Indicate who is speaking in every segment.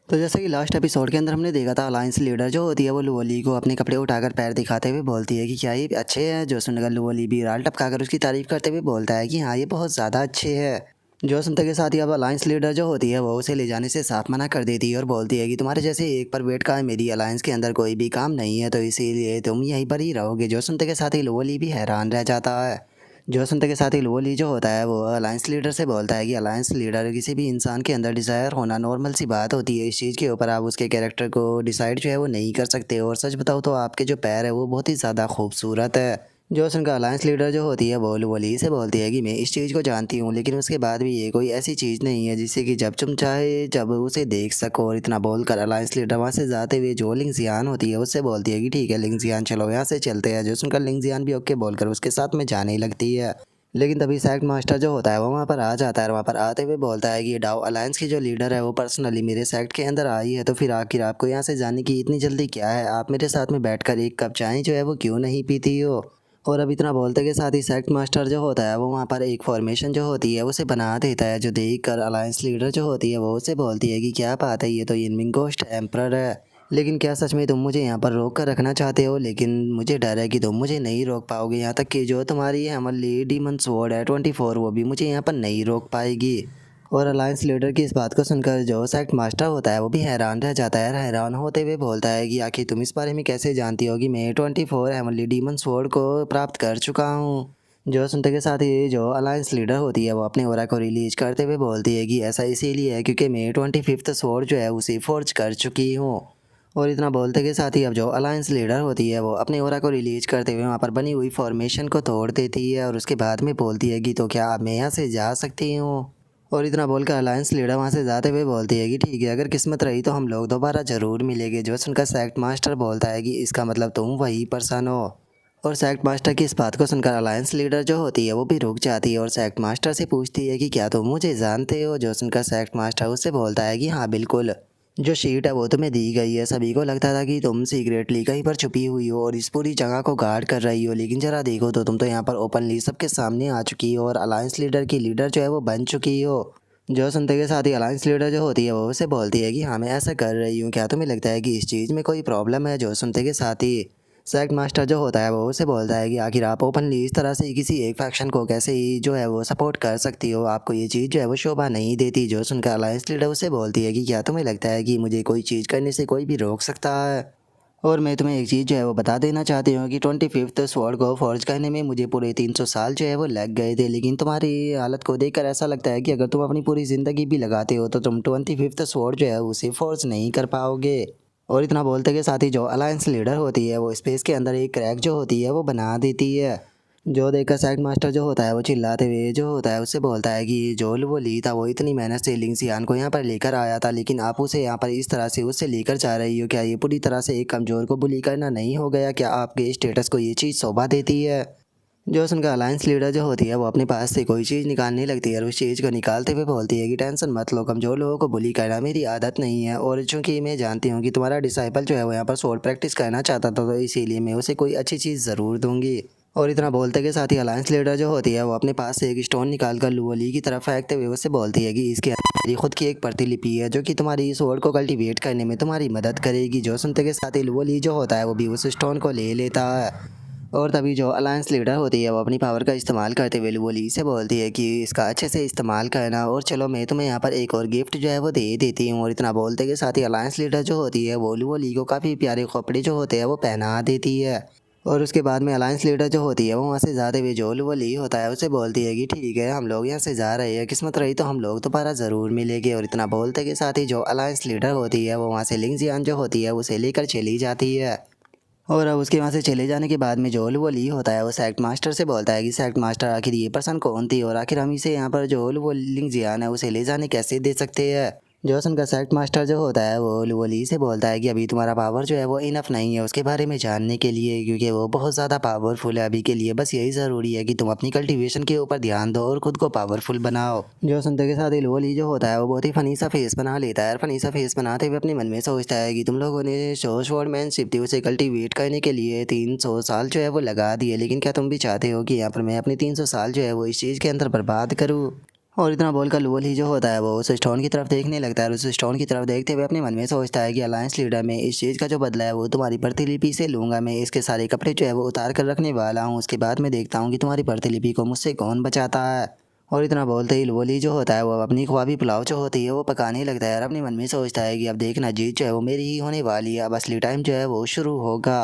Speaker 1: तो जैसे कि लास्ट एपिसोड के अंदर हमने देखा था, अलायंस लीडर जो होती है वो लुओली को अपने कपड़े उठाकर पैर दिखाते हुए बोलती है कि क्या ये अच्छे हैं। जो सुनकर लुओली भी राल टपकाकर उसकी तारीफ करते हुए बोलता है कि हाँ ये बहुत ज़्यादा अच्छे हैं। जो सुनते के साथ ही अब अलायंस लीडर जो होती है वो उसे ले जाने से साफ मना कर देती है और बोलती है कि तुम्हारे जैसे एक पर वेट का मेरी अलायंस के अंदर कोई भी काम नहीं है, तो इसीलिए तुम यहीं पर ही रहोगे। जो सुनते के साथ ही लुओली भी हैरान रह जाता है। जो सुनते के साथ ही वो ली जो होता है वो अलायंस लीडर से बोलता है कि अलायंस लीडर किसी भी इंसान के अंदर डिज़ायर होना नॉर्मल सी बात होती है। इस चीज़ के ऊपर आप उसके कैरेक्टर को डिसाइड जो है वो नहीं कर सकते। और सच बताओ तो आपके जो पैर है वो बहुत ही ज़्यादा खूबसूरत है। जो सुनकर अलायंस लीडर जो होती है वो ली से बोलती है कि मैं इस चीज़ को जानती हूँ, लेकिन उसके बाद भी ये कोई ऐसी चीज़ नहीं है जिससे कि जब तुम चाहे जब उसे देख सको। और इतना बोलकर अलायंस लीडर वहाँ से जाते हुए जो लिंगजियान होती है उससे बोलती है कि ठीक है लिंगजियान, चलो यहाँ से चलते हैं। जो सुनकर लिंगजियान भी ओके बोलकर उसके साथ में जाने लगती है। लेकिन तभी सेक्ट मास्टर जो होता है वो वहाँ पर आ जाता है और वहाँ पर आते हुए बोलता है कि ये डाओ अलायंस की जो लीडर है वो पर्सनली मेरे सेक्ट के अंदर आई है, तो फिर आखिर आपको यहाँ से जाने की इतनी जल्दी क्या है? आप मेरे साथ में बैठकर एक कप चाय जो है वो क्यों नहीं पीती हो? और अब इतना बोलते के साथ ही सेक्ट मास्टर जो होता है वो वहाँ पर एक फॉर्मेशन जो होती है उसे बना देता है। जो देख कर अलायंस लीडर जो होती है वो उसे बोलती है कि क्या बात है, ये तो यिनमिंग गोस्ट एम्परर है। लेकिन क्या सच में तुम मुझे यहाँ पर रोक कर रखना चाहते हो? लेकिन मुझे डर है कि तुम मुझे नहीं रोक पाओगे। यहाँ तक कि जो तुम्हारी हमारी डीमन स्वॉर्ड है 24, वो भी मुझे यहाँ पर नहीं रोक पाएगी। और अलायंस लीडर की इस बात को सुनकर जो सेक्ट मास्टर होता है वो भी हैरान रह जाता है। हैरान होते हुए बोलता है कि आखिर तुम इस बारे में कैसे जानती हो कि मैं 24 हेवनली डीमन स्वॉर्ड को प्राप्त कर चुका हूँ। जो सुनते के साथ ही जो अलायंस लीडर होती है वो अपने ओरा को रिलीज करते हुए बोलती है कि ऐसा इसीलिए है क्योंकि मैं 25th स्वॉर्ड जो है उसे फोर्ज कर चुकी हूँ। और इतना बोलते के साथ ही अब जो अलायंस लीडर होती है वो अपने ओरा को रिलीज करते हुए वहाँ पर बनी हुई फॉर्मेशन को तोड़ देती है और उसके बाद में बोलती है कि तो क्या अब मैं यहाँ से जा सकती हूँ? और इतना बोलकर अलायंस लीडर वहाँ से जाते हुए बोलती है कि ठीक है, अगर किस्मत रही तो हम लोग दोबारा ज़रूर मिलेंगे। जो सुनकर सेक्ट मास्टर बोलता है कि इसका मतलब तुम वही पर्सन हो। और सेक्ट मास्टर की इस बात को सुनकर अलायंस लीडर जो होती है वो भी रुक जाती है और सेक्ट मास्टर से पूछती है कि क्या तुम मुझे जानते हो? जो सुनकर सेक्ट मास्टर उससे बोलता है कि हाँ बिल्कुल, जो शीट है वो तुम्हें दी गई है। सभी को लगता था कि तुम सीक्रेटली कहीं पर छुपी हुई हो और इस पूरी जगह को गार्ड कर रही हो, लेकिन जरा देखो तो तुम तो यहाँ पर ओपनली सबके सामने आ चुकी हो और अलायंस लीडर की लीडर जो है वो बन चुकी हो। जो सुनते के साथ ही अलायंस लीडर जो होती है वो उसे बोलती है कि हाँ मैं ऐसा कर रही हूँ, क्या तुम्हें लगता है कि इस चीज़ में कोई प्रॉब्लम है? जो सुनते के साथ ही सेक्ट मास्टर जो होता है वो उसे बोलता है कि आखिर आप ओपनली इस तरह से किसी एक फैक्शन को कैसे ही जो है वो सपोर्ट कर सकती हो? आपको ये चीज़ जो है वो शोभा नहीं देती। जो सुनकर अलायंस लीडर उसे बोलती है कि क्या तुम्हें लगता है कि मुझे कोई चीज़ करने से कोई भी रोक सकता है? और मैं तुम्हें एक चीज़ जो है वो बता देना चाहती हूँ कि 25th स्वॉर्ड को फॉर्ज करने में मुझे पूरे 300 साल जो है वो लग गए थे, लेकिन तुम्हारी हालत को देखकर ऐसा लगता है कि अगर तुम अपनी पूरी ज़िंदगी भी लगाते हो तो तुम 25th स्वॉर्ड जो है उसे फॉर्ज नहीं कर पाओगे। और इतना बोलते के साथ ही जो अलायंस लीडर होती है वो स्पेस के अंदर एक क्रैक जो होती है वो बना देती है। जो देखकर सेक्ट मास्टर जो होता है वो चिल्लाते हुए जो होता है उससे बोलता है कि जो वो ली था वो इतनी मेहनत से लिंगसियान को यहाँ पर लेकर आया था, लेकिन आप उसे यहाँ पर इस तरह से उससे लेकर जा रही हो। क्या ये पूरी तरह से एक कमज़ोर को बुली करना नहीं हो गया? क्या आपके स्टेटस को ये चीज़ शोभा देती है? जो सुनकर अलायंस लीडर जो होती है वो अपने पास से कोई चीज़ निकालने लगती है और उस चीज़ को निकालते हुए बोलती है कि टेंशन मत लो, कमज़ोर लोगों को बुली करना मेरी आदत नहीं है। और चूंकि मैं जानती हूँ कि तुम्हारा डिसाइपल जो है वो यहाँ पर स्वॉर्ड प्रैक्टिस करना चाहता था, तो इसीलिए मैं उसे कोई अच्छी चीज़ ज़रूर दूंगी। और इतना बोलते के साथ ही अलायंस लीडर जो होती है वो अपने पास से एक स्टोन निकाल कर लुओली की तरफ फेंकते हुए उससे बोलती है कि इसके अंदर मेरी खुद की एक प्रतिलिपि है जो कि तुम्हारी स्वॉर्ड को कल्टीवेट करने में तुम्हारी मदद करेगी। जो सुनते के साथ ही लुओली जो होता है वो भी उस स्टोन को ले लेता है। और तभी जो अलायंस लीडर होती है वो अपनी पावर का इस्तेमाल करते हुए लुओली से बोलती है कि इसका अच्छे से इस्तेमाल करना, और चलो मैं तुम्हें यहाँ पर एक और गिफ्ट जो है वो दे देती हूँ। और इतना बोलते के साथ ही अलायंस लीडर जो होती है वो लुओली को काफ़ी प्यारे कपड़े जो होते हैं वो पहना देती है। और उसके बाद में अलायंस लीडर जो होती है वो वहाँ से जाते हुए जो लुओली होता है उसे बोलती है कि ठीक है हम लोग यहाँ से जा रहे हैं, किस्मत रही तो हम लोग दोबारा ज़रूर मिलेंगे। और इतना बोलते के साथ ही जो अलायंस लीडर होती है वो वहाँ से लिंगजियान जो होती है उसे लेकर चली जाती है। और अब उसके वहाँ से चले जाने के बाद में जो वो ली होता है वो सेक्ट मास्टर से बोलता है कि सेक्ट मास्टर आखिर ये पर्सन कौन थी और आखिर हम इसे यहाँ पर जो वो लिंक जियान है उसे ले जाने कैसे दे सकते हैं? जोसन का सेक्ट मास्टर जो होता है वो ली से बोलता है कि अभी तुम्हारा पावर जो है वो इनफ नहीं है उसके बारे में जानने के लिए, क्योंकि वो बहुत ज़्यादा पावरफुल है अभी के लिए। बस यही ज़रूरी है कि तुम अपनी कल्टीवेशन के ऊपर ध्यान दो और खुद को पावरफुल बनाओ। जो सुनते के साथ ही ली जो होता है वो बहुत ही फनी सा फेस बना लेता है और फनी सा फेस बनाते हुए अपने मन में सोचता है कि तुम लोगों ने शॉर्टमैनशिप थी उसे कल्टीवेट करने के लिए 300 साल जो है वो लगा दिए, लेकिन क्या तुम भी चाहते हो कि यहाँ पर मैं अपने 300 साल जो है वो इस चीज़ के अंदर बर्बाद करूँ? और इतना बोलकर लुवली जो होता है वो उस स्टोन की तरफ देखने लगता है और उस स्टोन की तरफ देखते हुए अपने मन में सोचता है कि अलायंस लीडर में इस चीज़ का जो बदला है वो तुम्हारी प्रतिलिपि से लूँगा। मैं इसके सारे कपड़े जो है वो उतार कर रखने वाला हूँ। उसके बाद मैं देखता हूँ कि तुम्हारी प्रतिलिपि को मुझसे कौन बचाता है। और इतना बोलते ही लुवली जो होता है वो अपनी ख्वाबी पुलाव जो होती है वो पकाने लगता है और अपने मन में सोचता है कि अब देखना जीत जो है वो मेरी ही होने वाली है। अब असली टाइम जो है वो शुरू होगा।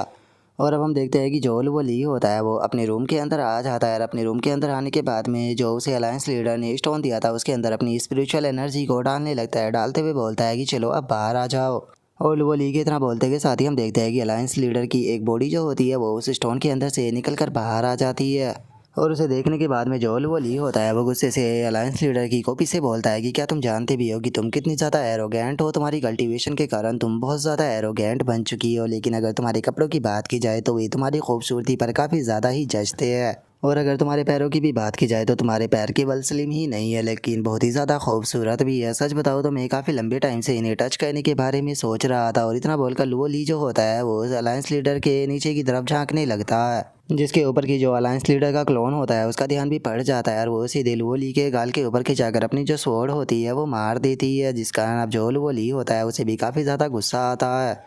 Speaker 1: और अब हम देखते हैं कि जोल वो ली होता है वो अपने रूम के अंदर आ जाता है और अपने रूम के अंदर आने के बाद में जो उसे अलायंस लीडर ने स्टोन दिया था उसके अंदर अपनी स्पिरिचुअल एनर्जी को डालने लगता है। डालते हुए बोलता है कि चलो अब बाहर आ जाओ। और वो ली के इतना बोलते के साथ ही हम देखते हैं कि अलायंस लीडर की एक बॉडी जो होती है वो उस स्टोन के अंदर से निकल कर बाहर आ जाती है। और उसे देखने के बाद में जोल वो ली होता है वो गुस्से से अलायंस लीडर की कॉपी से बोलता है कि क्या तुम जानते भी हो कि तुम कितनी ज़्यादा एरोगेंट हो। तुम्हारी कल्टीवेशन के कारण तुम बहुत ज़्यादा एरोगेंट बन चुकी हो। लेकिन अगर तुम्हारे कपड़ों की बात की जाए तो वे तुम्हारी खूबसूरती पर काफ़ी ज़्यादा ही जचते हैं। और अगर तुम्हारे पैरों की भी बात की जाए तो तुम्हारे पैर केवल स्लिम ही नहीं है लेकिन बहुत ही ज़्यादा खूबसूरत भी है। सच बताओ तो मैं काफ़ी लंबे टाइम से इन्हें टच करने के बारे में सोच रहा था। और इतना बोलकर लुओ ली जो होता है वो अलायंस लीडर के नीचे की तरफ झांकने लगता है जिसके ऊपर की जो अलायंस लीडर का क्लोन होता है उसका ध्यान भी पड़ जाता है और वो सीधे लुओ ली के गाल के ऊपर खिंचाकर अपनी जो स्वॉर्ड होती है वो मार देती है। जिस कारण अब जो लुओ ली होता है उसे भी काफ़ी ज़्यादा गुस्सा आता है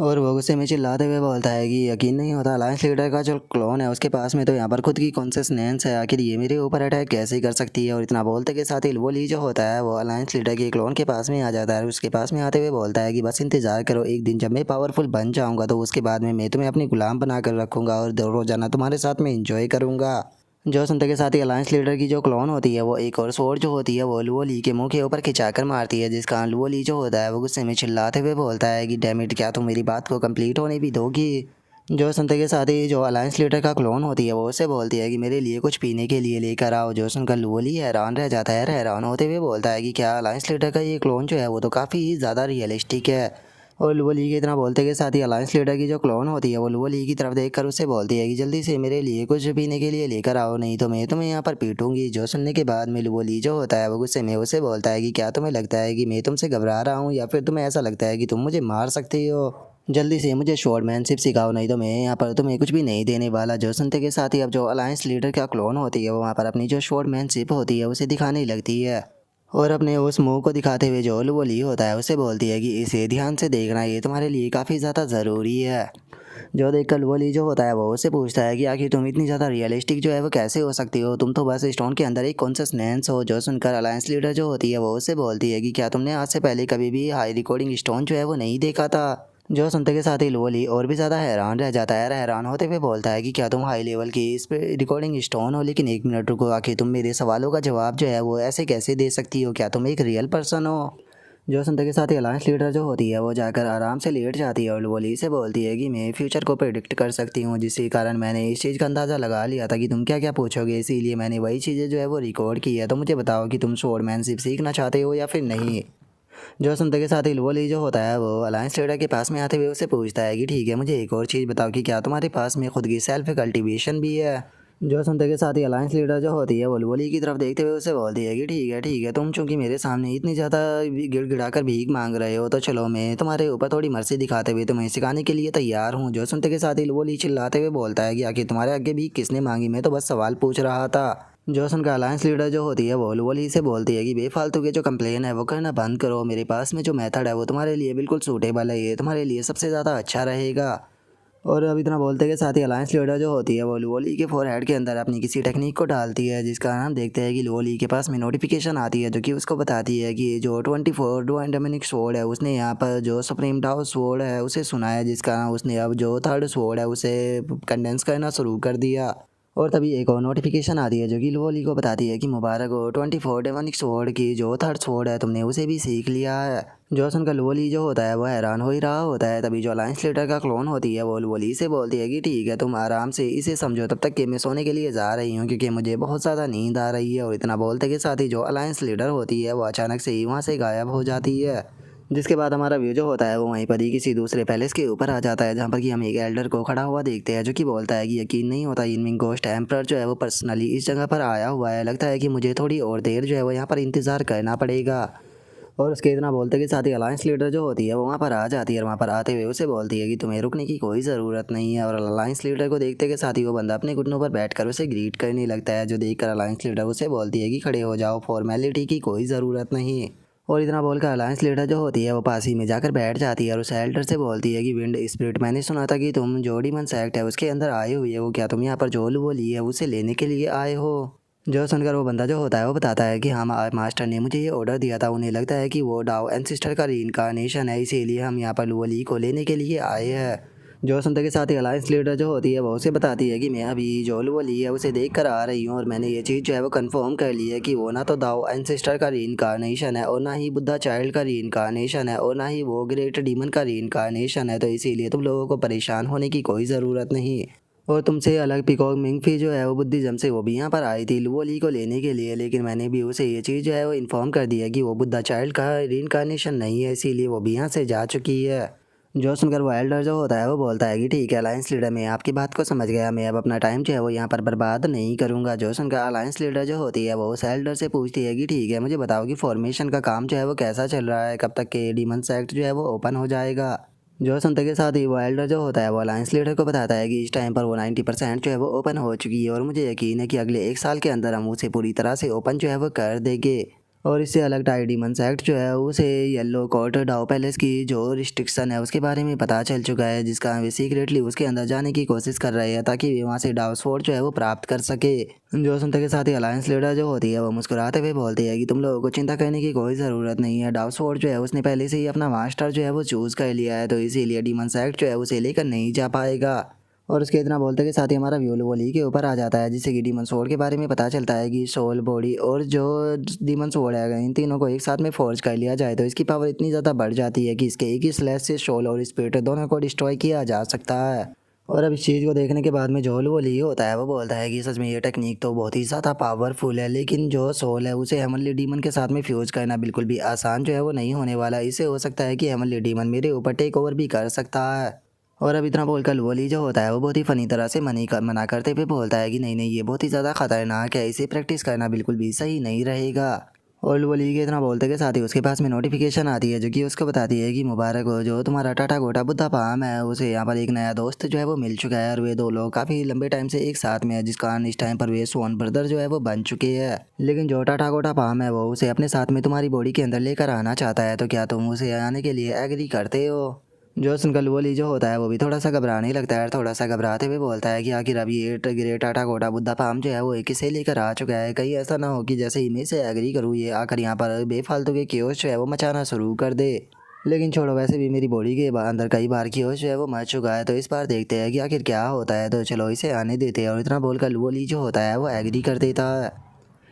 Speaker 1: और वो गुस्से में चिल्लाते हुए बोलता है कि यकीन नहीं होता अलायंस लीडर का जो क्लोन है उसके पास में तो यहाँ पर खुद की कॉन्सियसनेस है। आखिर ये मेरे ऊपर अटैक कैसे कर सकती है। और इतना बोलते के साथ ही वो ली जो होता है वो अलायंस लीडर के क्लोन के पास में आ जाता है और उसके पास में आते हुए बोलता है कि बस इंतजार करो, एक दिन जब मैं पावरफुल बन जाऊँगा तो उसके बाद में मैं तुम्हें अपनी गुलाम बना कर रखूँगा और रोज़ाना तुम्हारे साथ में इंजॉय करूँगा। जो सुनते के साथ ही अलायंस लीडर की जो क्लोन होती है वो एक और स्वॉर्ड जो होती है वो लुओ ली के मुंह के ऊपर खिंचाकर मारती है जिस कारण लुओ ली जो होता है वो गुस्से में चिल्लाते हुए बोलता है कि डैम इट, क्या तुम मेरी बात को कंप्लीट होने भी दोगी। जो सुनते के साथ ही जो अलायंस लीडर का क्लोन होती है वो उससे बोलती है कि मेरे लिए कुछ पीने के लिए लेकर आओ। जो सुनकर लुओ ली हैरान रह जाता है। हैरान होते हुए बोलता है कि क्या अलायंस लीडर का ये क्लोन जो है वो तो काफ़ी ज़्यादा रियलिस्टिक है। और लुओ ली के इतना बोलते के साथ ही अलायंस लीडर की जो क्लोन होती है वो लुओ ली की तरफ देखकर उससे बोलती है कि जल्दी से मेरे लिए कुछ पीने के लिए लेकर आओ, नहीं तो मैं तुम्हें यहाँ पर पीटूंगी। जो सुनने के बाद में लुओ ली जो होता है वो गुस्से में उसे बोलता है कि क्या तुम्हें लगता है कि मैं तुमसे घबरा रहा हूँ या फिर तुम्हें ऐसा लगता है कि तुम मुझे मार सकती हो। जल्दी से मुझे शॉर्टमैनशिप सिखाओ, नहीं तो मैं यहाँ पर तुम्हें कुछ भी नहीं देने वाला। जो सुनते के साथ ही अब जो अलायंस लीडर का क्लोन होती है वो वहाँ पर अपनी जो शॉर्टमैनशिप होती है उसे दिखाने लगती है और अपने उस मुंह को दिखाते हुए जो वो ली होता है उसे बोलती है कि इसे ध्यान से देखना, ये तुम्हारे लिए काफ़ी ज़्यादा ज़रूरी है। जो देखकर वो ली जो होता है वो उससे पूछता है कि आखिर तुम इतनी ज़्यादा रियलिस्टिक जो है वो कैसे हो सकती हो, तुम तो बस स्टोन के अंदर एक कॉन्सियसनेस हो। जो सुनकर अलायंस लीडर जो होती है वो उससे बोलती है कि क्या तुमने आज से पहले कभी भी हाई रिकॉर्डिंग स्टोन जो है वो नहीं देखा था। जो सुनते के साथ ही लोली और भी ज़्यादा हैरान रह जाता है। हैरान होते हुए बोलता है कि क्या तुम हाई लेवल की इस पे रिकॉर्डिंग स्टोन हो, लेकिन एक मिनट रुको, आखिर तुम मेरे सवालों का जवाब जो है वो ऐसे कैसे दे सकती हो, क्या तुम एक रियल पर्सन हो। जो सुनते के साथ ही अलायंस लीडर जो होती है वो जाकर आराम से लेट जाती है और लोली से बोलती है कि मैं फ्यूचर को प्रिडिक्ट कर सकती हूँ, जिसके कारण मैंने इस चीज़ का अंदाज़ा लगा लिया था कि तुम क्या क्या पूछोगे, इसीलिए मैंने वही चीज़ें जो है वो रिकॉर्ड की है। तो मुझे बताओ कि तुम स्वॉर्डमैनशिप सीखना चाहते हो या फिर नहीं। जो सुनते के साथ ही वो ली जो होता है वो अलायंस लीडर के पास में आते हुए उससे पूछता है कि ठीक है, मुझे एक और चीज़ बताओ कि क्या तुम्हारे पास में खुद की सेल्फ कल्टीवेशन भी है। जो सुनते के साथ ही अलायंस लीडर जो होती है वो लुवली की तरफ देखते हुए उससे बोलती है कि ठीक है, तुम चूंकि मेरे सामने इतनी ज़्यादा गिड़गिड़ाकर भीख मांग रहे हो तो चलो मैं तुम्हारे ऊपर थोड़ी मर्जी दिखाते हुए तुम्हें सिखाने के लिए तैयार हूँ। जो सुनते के साथ ही लुवली चिल्लाते हुए बोलता है कि आखिर तुम्हारे आगे भीख किसने मांगी, मैं तो बस सवाल पूछ रहा था। जो सुनकर अलायंस लीडर जो होती है वो लुवली से बोलती है कि बेफालतू के जो कंप्लेन है वो करना बंद करो, मेरे पास में जो मेथड है वो तुम्हारे लिए बिल्कुल सूटेबल है, ये तुम्हारे लिए सबसे ज़्यादा अच्छा रहेगा। और अब इतना बोलते के साथ ही अलायंस लीडर जो होती है वो लुओली के फोरहेड के अंदर अपनी किसी टेक्निक को डालती है, जिसका हम देखते हैं कि लुओली के पास में नोटिफिकेशन आती है जो कि उसको बताती है कि जो 24 डोमिनिक स्वॉर्ड है उसने यहाँ पर जो सुप्रीम टाउ स्वॉर्ड है उसे सुना है, जिसका उसने अब जो थर्ड स्वॉर्ड है उसे कंडेंस करना शुरू कर दिया। और तभी एक और नोटिफिकेशन आती है जो कि लुओली को बताती है कि मुबारक हो, 24 डेमोनिक स्वॉर्ड की जो थर्ड स्वॉर्ड है तुमने उसे भी सीख लिया है। जो सुनकर लुओली जो होता है वो हैरान हो ही रहा होता है। तभी जो अलायंस लीडर का क्लोन होती है वो लुओली से बोलती है कि ठीक है, तुम आराम से इसे समझो तब तक कि मैं सोने के लिए जा रही हूँ क्योंकि मुझे बहुत ज़्यादा नींद आ रही है। और इतना बोलते के साथ ही जो अलायंस लीडर होती है वो अचानक से ही वहाँ से गायब हो जाती है, जिसके बाद हमारा व्यू जो होता है वो वहीं पर ही किसी दूसरे पैलेस के ऊपर आ जाता है, जहाँ पर कि हम एक एल्डर को खड़ा हुआ देखते हैं जो कि बोलता है कि यकीन नहीं होता यिनमिंग घोस्ट एम्परर जो है वो पर्सनली इस जगह पर आया हुआ है, लगता है कि मुझे थोड़ी और देर जो है वो यहाँ पर इंतज़ार करना पड़ेगा। और उसके इतना बोलते के साथ ही अलायंस लीडर जो होती है वो वहाँ पर आ जाती है और वहाँ पर आते हुए उसे बोलती है कि तुम्हें रुकने की कोई ज़रूरत नहीं है। और अलायंस लीडर को देखते के साथ ही वो बंदा अपने घुटनों पर बैठकर उसे ग्रीट करने लगता है, जो देखकर अलायंस लीडर उसे बोलती है कि खड़े हो जाओ, फॉर्मेलिटी की कोई ज़रूरत नहीं। और इतना बोलकर अलायंस लीडर जो होती है वो पास ही में जाकर बैठ जाती है और उस एल्डर से बोलती है कि विंड स्पिरिट, मैंने सुना था कि तुम जो डीमन सेक्ट है उसके अंदर आए हुए हो, क्या तुम यहाँ पर जो वो ली है उसे लेने के लिए आए हो। जो सुनकर वो बंदा जो होता है वो बताता है कि हाँ मास्टर ने मुझे ये ऑर्डर दिया था, उन्हें लगता है कि वो डाओ एंसिस्टर का रीइंकार्नेशन है, इसीलिए हम यहाँ पर लुओली को लेने के लिए आए हैं। जो सुनते के साथ ही अलायंस लीडर जो होती है वो उसे बताती है कि मैं अभी जो लुओली है उसे देख कर आ रही हूँ और मैंने ये चीज़ जो है वो कंफर्म कर ली है कि वो ना तो दाओ एंसिस्टर का रीइंकार्नेशन है और ना ही बुद्धा चाइल्ड का रीइंकार्नेशन है और ना ही वो ग्रेट डीमन का रीइंकार्नेशन है, तो इसीलिए तुम लोगों को परेशान होने की कोई ज़रूरत नहीं। और तुमसे अलग पीकॉक मिंगफी जो है वो बुद्धिज़्म से वो भी यहाँ पर आई थी लुओली को लेने के लिए, लेकिन मैंने भी उसे ये चीज़ जो है वो इन्फॉर्म कर दिया कि वो बुद्धा चाइल्ड का रीइंकार्नेशन नहीं है, इसीलिए वो भी यहाँ से जा चुकी है। जो सुनकर वो एल्डर जो होता है वो बोलता है कि ठीक है अलायंस लीडर, मैं आपकी बात को समझ गया, मैं अब अपना टाइम जो है वो यहाँ पर बर्बाद नहीं करूँगा। जो सुनकर अलायंस लीडर जो होती है वो उस एल्डर से पूछती है कि ठीक है मुझे बताओ कि फॉर्मेशन का काम जो है वो कैसा चल रहा है, कब तक के डीमन सेक्ट जो है वो ओपन हो जाएगा। जो सुनते के साथ ही वो एल्डर जो होता है वो अलायंस लीडर को बताता है कि इस टाइम पर वो 90% जो है वो ओपन हो चुकी है और मुझे यकीन है कि अगले 1 साल के अंदर हम उसे पूरी तरह से ओपन जो है वो कर देंगे। और इससे अलग टाई डीमन सेक्ट जो है उसे येलो कोर्ट डाओ पैलेस की जो रिस्ट्रिक्शन है उसके बारे में पता चल चुका है, जिसका वे सीक्रेटली उसके अंदर जाने की कोशिश कर रहे हैं ताकि वे वहाँ से डाओ स्वॉर्ड जो है वो प्राप्त कर सके। जो सुनते के साथ ही अलायंस लीडर जो होती है वो मुस्कुराते हुए बोलती है कि तुम लोगों को चिंता करने की कोई ज़रूरत नहीं है, डाओ स्वॉर्ड जो है उसने पहले से ही अपना मास्टर जो है वो चूज़ कर लिया है, तो इसीलिए डीमन सेक्ट जो है उसे लेकर नहीं जा पाएगा। और उसके इतना बोलते के साथ ही हमारा व्यू वोली के ऊपर आ जाता है, जिससे कि डीमन सोल के बारे में पता चलता है कि सोल बॉडी और जो डीमन सोल है इन तीनों को एक साथ में फोर्ज कर लिया जाए तो इसकी पावर इतनी ज़्यादा बढ़ जाती है कि इसके एक ही स्लैश से सोल और स्पिरिट दोनों को डिस्ट्रॉय किया जा सकता है। और अब इस चीज़ को देखने के बाद में जो वोली होता है वो बोलता है कि सच में ये टेक्निक तो बहुत ही ज़्यादा पावरफुल है, लेकिन जो सोल है उसे हेमनली डीमन के साथ में फ्यूज करना बिल्कुल भी आसान जो है वो नहीं होने वाला। इससे हो सकता है कि हेमनली डीमन मेरे ऊपर टेक ओवर भी कर सकता है। और अब इतना बोलकर वोली जो होता है वो बहुत ही फ़नी तरह से मना करते हुए बोलता है कि नहीं नहीं ये बहुत ही ज़्यादा ख़तरनाक है, इसे प्रैक्टिस करना बिल्कुल भी सही नहीं रहेगा। और वोली के इतना बोलते के साथ ही उसके पास में नोटिफिकेशन आती है जो कि उसको बताती है कि मुबारक हो, जो तुम्हारा टाटा गोटा बुद्धा पाम है उसे यहाँ पर एक नया दोस्त जो है वो मिल चुका है और वे 2 लोग काफ़ी लंबे टाइम से एक साथ में है, जिस कारण इस टाइम पर वे सोन ब्रदर जो है वो बन चुके हैं। लेकिन जो टाटा गोटा पाम है वो उसे अपने साथ में तुम्हारी बॉडी के अंदर लेकर आना चाहता है, तो क्या तुम उसे आने के लिए एग्री करते हो। जो सुनकर वोली जो होता है वो भी थोड़ा सा घबराने लगता है, थोड़ा सा घबराते हुए बोलता है कि आखिर अभी ये ग्रेट टाटा गोटा बुद्धा पाम जो है वो एक से लेकर आ चुका है, कहीं ऐसा ना हो कि जैसे ही मैं से एग्री करूँ ये आकर यहाँ पर बेफालतू के क्योस जो है वो मचाना शुरू कर दे। लेकिन छोड़ो, वैसे भी मेरी बॉडी के अंदर कई बार क्योस जो है वो मच चुका है, तो इस बार देखते हैं कि आखिर क्या होता है, तो चलो इसे आने देते हैं। और इतना बोलकर वोली जो होता है वो एग्री कर देता है।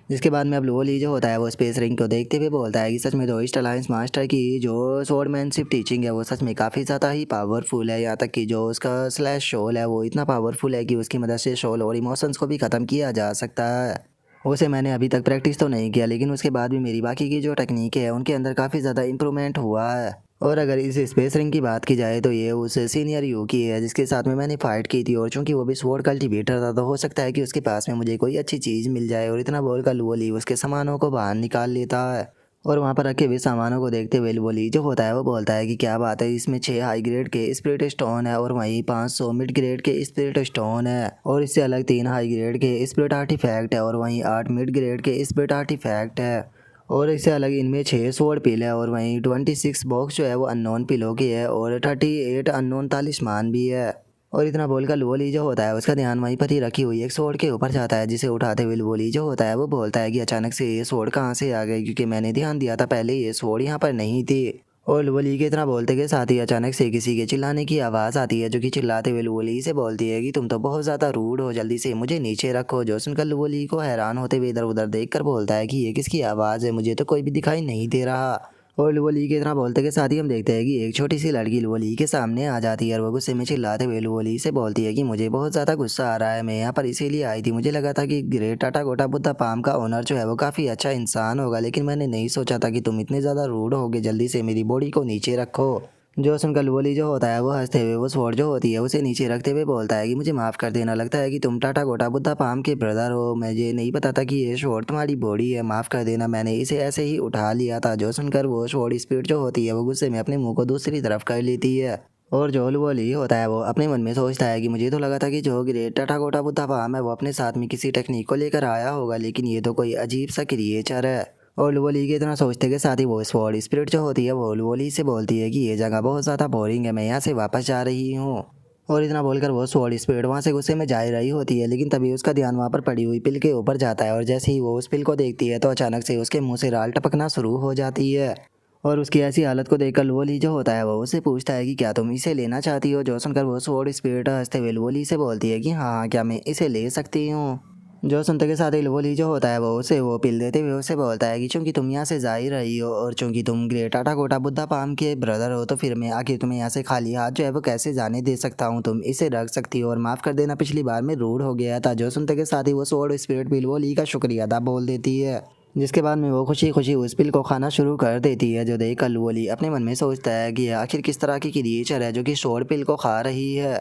Speaker 1: जिसके बाद में अब वोली जो होता है वो स्पेस रिंग को देखते हुए बोलता है कि सच में तो ईस्ट अलायंस मास्टर की जो स्वॉर्डमैनशिप टीचिंग है वो सच में काफ़ी ज़्यादा ही पावरफुल है, यहाँ तक कि जो उसका स्लैश शोल है वो इतना पावरफुल है कि उसकी मदद से शोल और इमोशंस को भी ख़त्म किया जा सकता है। उसे मैंने अभी तक प्रैक्टिस तो नहीं किया, लेकिन उसके बाद भी मेरी बाकी की जो टेक्निक है उनके अंदर काफ़ी ज़्यादा इंप्रूवमेंट हुआ है। और अगर इस स्पेस रिंग की बात की जाए तो ये उस सीनियर यू की है जिसके साथ में मैंने फाइट की थी, और चूंकि वो भी स्वॉर्ड कल्टीवेटर था तो हो सकता है कि उसके पास में मुझे कोई अच्छी चीज़ मिल जाए। और इतना बोलकर लुओली उसके सामानों को बाहर निकाल लेता है और वहाँ पर रखे हुए सामानों को देखते हुए लुओली जो होता है वो बोलता है कि क्या बात है, इसमें 6 हाई ग्रेड के स्पिरिट स्टोन है और वहीं 500 मिड ग्रेड के स्पिरिट स्टोन है, और इससे अलग 3 हाई ग्रेड के स्पिरिट आर्टिफैक्ट है और वहीं 8 मिड ग्रेड के स्पिरिट आर्टिफैक्ट है, और इससे अलग इनमें 6 स्वॉर्ड पिल है और वहीं 26 बॉक्स जो है वो अननोन पिलों की है और 38 अननोन तालिस्मान भी है। और इतना बोलकर लुओली जो होता है उसका ध्यान वहीं पर ही रखी हुई एक स्वॉर्ड के ऊपर जाता है, जिसे उठाते हुए लुओली जो होता है वो बोलता है कि अचानक से ये स्वॉर्ड कहाँ से आ गई, क्योंकि मैंने ध्यान दिया था पहले ये स्वॉर्ड यहाँ पर नहीं थी। और लुओली के इतना बोलते के साथ ही अचानक से किसी के चिल्लाने की आवाज़ आती है, जो कि चिल्लाते हुए लुओली से बोलती है कि तुम तो बहुत ज़्यादा रूड हो, जल्दी से मुझे नीचे रखो। जो सुनकर लुओली को हैरान होते हुए इधर उधर देख कर बोलता है कि ये किसकी आवाज़ है, मुझे तो कोई भी दिखाई नहीं दे रहा। और लुओली के इतना बोलते के साथ ही हम देखते हैं कि एक छोटी सी लड़की लुओली के सामने आ जाती है और वो गुस्से में चिल्लाते हुए लुओली से बोलती है कि मुझे बहुत ज़्यादा गुस्सा आ रहा है, मैं यहाँ पर इसीलिए आई थी, मुझे लगा था कि ग्रेट टाटा गोटा बुद्धा पाम का ओनर जो है वो काफ़ी अच्छा इंसान होगा, लेकिन मैंने नहीं सोचा था कि तुम इतने ज़्यादा रूड होगे, जल्दी से मेरी बॉडी को नीचे रखो। जो सुनकर लुवली जो होता है वो हंसते हुए वो स्वॉर्ड जो होती है उसे नीचे रखते हुए बोलता है कि मुझे माफ़ कर देना, लगता है कि तुम टाटा गोटा बुद्धा पाम के ब्रदर हो, मुझे नहीं पता था कि ये स्वॉर्ड तुम्हारी बॉडी है, माफ़ कर देना, मैंने इसे ऐसे ही उठा लिया था। जो सुनकर वो स्वॉर्ड स्पीड जो होती है वो गुस्से में अपने मुंह को दूसरी तरफ कर लेती है। और जो लुवली होता है वो अपने मन में सोचता है कि मुझे तो लगा था कि जो ग्रेट टाटा गोटा बुद्धा पाम है वो अपने साथ में किसी टेक्निक को लेकर आया होगा, लेकिन ये तो कोई अजीब सा क्रिएचर है। और लुवली के इतना सोचते के साथ ही वो स्वॉर्ड स्पिरिट जो होती है वो लुवली से बोलती है कि ये जगह बहुत ज़्यादा बोरिंग है, मैं यहाँ से वापस जा रही हूँ। और इतना बोलकर वो स्वॉर्ड स्पिरिट वहाँ से गुस्से में जा ही रही होती है, लेकिन तभी उसका ध्यान वहाँ पर पड़ी हुई पिल के ऊपर जाता है और जैसे ही वो उस पिल को देखती है तो अचानक से उसके मुंह से राल टपकना शुरू हो जाती है। और उसकी ऐसी हालत को देखकर लुवली जो होता है वो उससे पूछता है कि क्या तुम इसे लेना चाहती हो। जो सुनकर वो स्वॉर्ड स्पिरिट हंसते हुए लुवली से बोलती है कि हाँ, क्या मैं इसे ले सकती हूँ। जो सुनते के साथ ही लुवली जो होता है वो उसे वो पिल देते हुए उसे बोलता है कि चूंकि तुम यहाँ से जा ही रही हो और चूंकि तुम ग्रेट टाटा गोटा बुद्धा पाम के ब्रदर हो, तो फिर मैं आखिर तुम्हें यहाँ से खाली हाथ जो है वो कैसे जाने दे सकता हूँ, तुम इसे रख सकती हो और माफ़ कर देना, पिछली बार में रूड हो गया था। जो सुनते के साथ ही वो स्वॉर्ड स्पिरिट भी लुवली का शुक्रिया अदा बोल देती है, जिसके बाद में वो खुशी खुशी उस पिल को खाना शुरू कर देती है। जो देख कर लुवली अपने मन में सोचता है कि आखिर किस तरह की क्रिएचर है जो कि स्वॉर्ड पिल को खा रही है।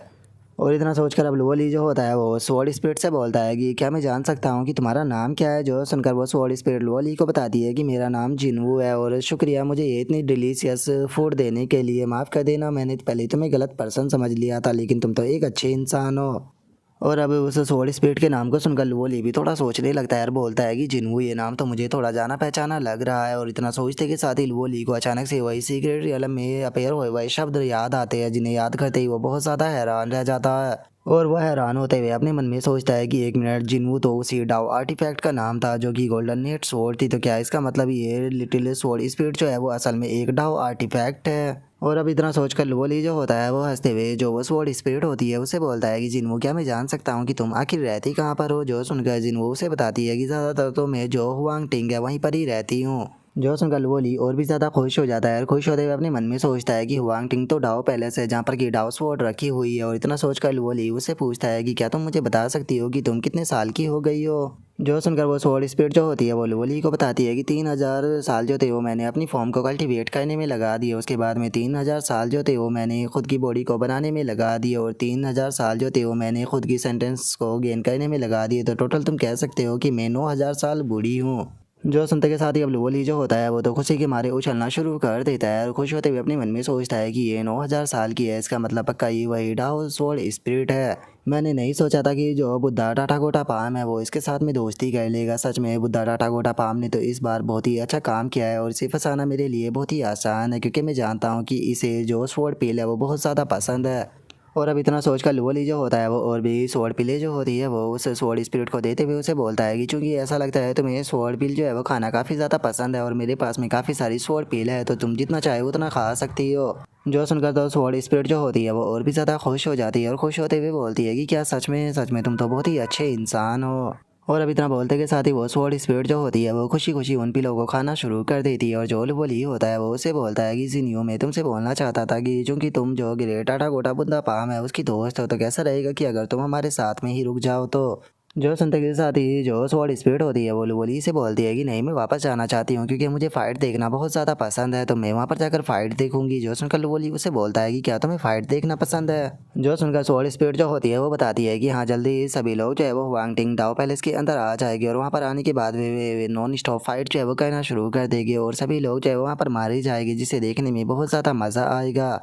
Speaker 1: और इतना सोचकर अब लुवली जो होता है वो स्वॉर्ड स्पिरिट से बोलता है कि क्या मैं जान सकता हूँ कि तुम्हारा नाम क्या है। जो सुनकर वो स्वॉर्ड स्पिरिट लुवली को बताती है कि मेरा नाम जिनवू है और शुक्रिया मुझे ये इतनी डिलीशियस फूड देने के लिए, माफ़ कर देना, मैंने पहले तुम्हें गलत पर्सन समझ लिया था, लेकिन तुम तो एक अच्छे इंसान हो। और अब उस स्वॉर्ड स्पिरिट के नाम को सुनकर लुवली भी थोड़ा सोचने लगता है और बोलता है कि जिनवू, ये नाम तो मुझे थोड़ा जाना पहचाना लग रहा है। और इतना सोचते के साथ ही लुवली को अचानक से वही सीक्रेट रियलम में अपेयर हुए वही शब्द याद आते हैं, जिन्हें याद करते ही वो बहुत ज़्यादा हैरान रह जाता है। और वह हैरान होते हुए अपने मन में सोचता है कि एक मिनट, जिनवू तो उसी डाउ आर्टिफैक्ट का नाम था जो कि गोल्डन नेट स्वॉर्ड थी, तो क्या इसका मतलब ये लिटिल स्वॉर्ड स्पिरिट जो है वो असल में एक डाउ आर्टिफैक्ट है। और अब इतना सोचकर लुवली जो होता है वो हंसते हुए जो वो स्वॉर्ड स्पिरिट होती है उसे बोलता है कि जिनवू, क्या मैं जान सकता हूँ कि तुम आखिर रहती कहाँ पर हो। जो सुनकर जिनवू उसे बताती है कि ज़्यादातर तो मैं जो हुआंगटिंग है वहीं पर ही रहती हूँ। जो सुनकर लुवली और भी ज़्यादा खुश हो जाता है और खुश होते हुए अपने मन में सोचता है कि हुआंगटिंग तो डाओ पैलेस है जहाँ पर कि डाओ स्वॉर्ड रखी हुई है। और इतना सोचकर लुवली उससे पूछता है कि क्या तुम मुझे बता सकती हो कि तुम कितने साल की हो गई हो। जो सुनकर वो स्वॉर्ड स्पिरिट जो होती है वो लुवली को बताती है कि 3000 साल जो थे वो मैंने अपनी फॉर्म को कल्टीवेट करने में लगा दिए, उसके बाद में 3000 साल जो थे वो मैंने खुद की बॉडी को बनाने में लगा दिए, और 3000 साल जो थे वो मैंने खुद की सेंटेंस को गेन करने में लगा दिए, तो टोटल तुम कह सकते हो कि मैं 9000 साल बूढ़ी हूँ। जो सुनते के साथ ही अब लुवली जो होता है वो तो खुशी के मारे उछलना शुरू कर देता है और खुश होते हुए अपने मन में सोचता है कि ये 9000 साल की है, इसका मतलब पक्का ये वही डाओ स्वॉर्ड स्पिरिट है। मैंने नहीं सोचा था कि जो बुद्धा टाटा गोटा पाम है वो इसके साथ में दोस्ती कर लेगा। सच में बुद्धा टाटा गोटा पाम ने तो इस बार बहुत ही अच्छा काम किया है और इसे फंसाना मेरे लिए बहुत ही आसान है, क्योंकि मैं जानता हूँ कि इसे जो स्वॉर्ड पिल है वो बहुत ज़्यादा पसंद है। और अब इतना सोचकर लुवली जो होता है वो और भी स्वॉर्ड पिले जो होती है वो उस स्वॉर्ड स्पिरिट को देते हुए उसे बोलता है कि चूंकि ऐसा लगता है तुम्हें स्वॉर्ड पिल जो है वो खाना काफ़ी ज़्यादा पसंद है और मेरे पास में काफ़ी सारी स्वॉर्ड पिल है, तो तुम जितना चाहे उतना खा सकती हो। जो सुनकर तो स्वॉर्ड स्पिरिट जो होती है वो और भी ज़्यादा खुश हो जाती है और खुश होते हुए बोलती है कि क्या सच में तुम तो बहुत ही अच्छे इंसान हो। और अब इतना बोलते के साथ ही वो स्वॉर्ड स्पिरिट जो होती है वो खुशी खुशी उन पिलों को खाना शुरू कर देती है। और जो लुवली होता है वो उसे बोलता है कि जिनियो, मैं तुमसे बोलना चाहता था कि चूंकि तुम जो ग्रेट टाटा गोटा बुद्धा पाम है उसकी दोस्त हो, तो कैसा रहेगा कि अगर तुम हमारे साथ में ही रुक जाओ। तो जो सुनते के साथ ही जो स्वॉर्ड स्पिरिट होती है वो लुवली से बोलती है कि नहीं, मैं वापस जाना चाहती हूँ क्योंकि मुझे फ़ाइट देखना बहुत ज़्यादा पसंद है, तो मैं वहाँ पर जाकर फ़ाइट देखूंगी। जो सुनकर लुवली उसे बोलता है कि क्या तुम्हें फ़ाइट देखना पसंद है। जो सुनकर स्वॉर्ड स्पिरिट जो होती है वो बताती है कि हाँ, जल्दी सभी लोग जो है वो वांगटिंग डाओ पैलेस के अंदर आ जाएगी और वहाँ पर आने के बाद वे नॉन स्टॉप फाइट जो है वो करना शुरू कर देगी और सभी लोग जो है वहाँ पर मारी जाएगी, जिसे देखने में बहुत ज़्यादा मज़ा आएगा।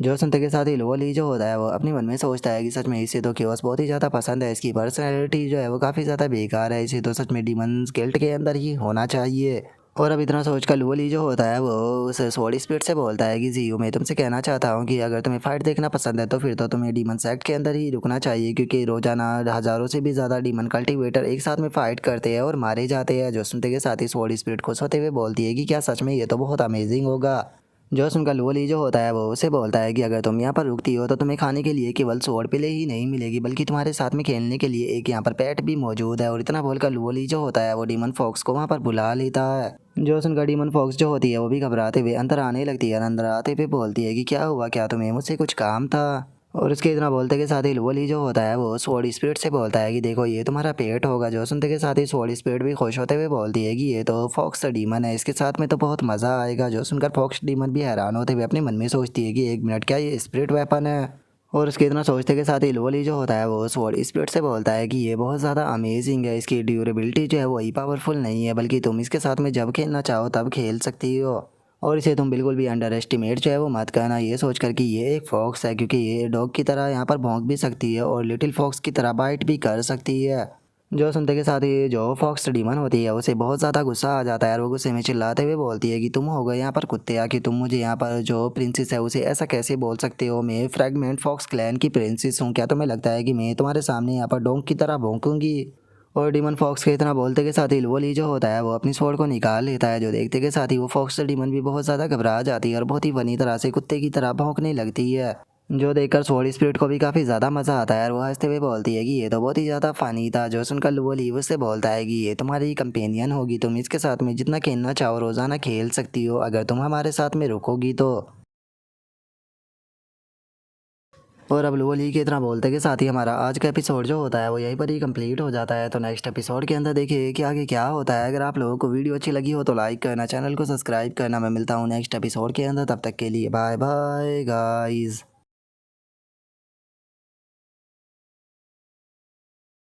Speaker 1: जो सुनते के साथ ही लुवली जो होता है वो अपने मन में सोचता है कि सच में इसे तो केओस बहुत ही ज़्यादा पसंद है, इसकी पर्सनैलिटी जो है वो काफ़ी ज़्यादा बेकार है, इसे तो सच में डीमंस गिल्ड के अंदर ही होना चाहिए। और अब इतना सोचकर लुवली जो होता है वो उस स्वॉर्ड स्पिरिट से बोलता है कि जियो, मैं तुमसे कहना चाहता हूँ कि अगर तुम्हें फाइट देखना पसंद है तो फिर तो तुम्हें डीमन सेक्ट के अंदर ही रुकना चाहिए, क्योंकि रोजाना हज़ारों से भी ज़्यादा डीमन कल्टीवेटर एक साथ में फाइट करते हैं और मारे जाते हैं। जो सुनते के साथ ही स्वॉर्ड स्पिरिट खुश होते हुए बोलती है कि क्या सच में ये तो बहुत अमेजिंग होगा। जो सुनकर लुवली जो होता है वो उसे बोलता है कि अगर तुम यहाँ पर रुकती हो तो तुम्हें खाने के लिए केवल स्वॉर्ड पिले ही नहीं मिलेगी, बल्कि तुम्हारे साथ में खेलने के लिए एक यहाँ पर पेट भी मौजूद है। और इतना बोलकर लुवली जो होता है वो डीमन फॉक्स को वहाँ पर बुला लेता है। जो सुनकर डीमन फॉक्स जो होती है वो भी घबराते हुए अंदर आने लगती है और अंदर आते हुए बोलती है कि क्या हुआ, क्या तुम्हें मुझसे कुछ काम था। और उसके इतना बोलते के साथ ही लुवली जो होता है वो स्वॉर्ड स्पिरिट से बोलता है कि देखो ये तुम्हारा पेट होगा। जो सुनते के साथ ही स्वॉर्ड स्पिरिट भी खुश होते हुए बोलती है कि ये तो फॉक्स डीमन है, इसके साथ में तो बहुत मज़ा आएगा। जो सुनकर फॉक्स डीमन भी हैरान होते हुए अपने मन में सोचती है कि एक मिनट, क्या ये स्पिरिट वेपन है। और उसके इतना सोचते के साथ ही लुवली जो होता है वो स्वॉर्ड स्पिरिट से बोलता है कि ये बहुत ज़्यादा अमेजिंग है, इसकी ड्यूरेबिलिटी जो है वही पावरफुल नहीं है, बल्कि तुम इसके साथ में जब खेलना चाहो तब खेल सकती हो। और इसे तुम बिल्कुल भी अंडर एस्टिमेट जो है वो मत करना, ये सोच कर कि ये एक फॉक्स है, क्योंकि ये डॉग की तरह यहाँ पर भौंक भी सकती है और लिटिल फॉक्स की तरह बाइट भी कर सकती है। जो सुनते के साथ ही जो फॉक्स डीमन होती है उसे बहुत ज़्यादा गुस्सा आ जाता है और वो गुस्से में चिल्लाते हुए बोलती है कि तुम हो गए यहाँ पर कुत्ते, आके तुम मुझे यहाँ पर जो प्रिंसेस है उसे ऐसा कैसे बोल सकते हो। मैं फ्रैगमेंट फॉक्स क्लैन की प्रिंसेस हूँ, क्या तुम्हें लगता है कि मैं तुम्हारे सामने यहाँ पर डॉग की तरह भौंकूंगी। और डीमन फॉक्स के इतना बोलते के साथ ही लुवली जो होता है वो अपनी स्वॉर्ड को निकाल लेता है। जो देखते के साथ ही वो फॉक्स डीमन भी बहुत ज़्यादा घबरा जाती है और बहुत ही फनी तरह से कुत्ते की तरह भौंकने लगती है। जो देखकर स्वॉर्ड स्पिरिट को भी काफ़ी ज़्यादा मज़ा आता है और वो हंसते हुए बोलती है कि ये तो बहुत ही ज़्यादा फ़नी था। जो सुनकर लुवली उससे बोलता है कि ये तुम्हारी कंपेनियन होगी, तुम इसके साथ में जितना खेलना चाहो रोज़ाना खेल सकती हो, अगर तुम हमारे साथ में रुकोगी तो। और अब लोली के इतना बोलते के साथ ही हमारा आज का एपिसोड जो होता है वो यहीं पर ही कंप्लीट हो जाता है। तो नेक्स्ट एपिसोड के अंदर देखिए कि आगे क्या होता है। अगर आप लोगों को वीडियो अच्छी लगी हो तो लाइक करना, चैनल को सब्सक्राइब करना। मैं मिलता हूँ नेक्स्ट एपिसोड के अंदर, तब तक के लिए बाय बाय गाइज़।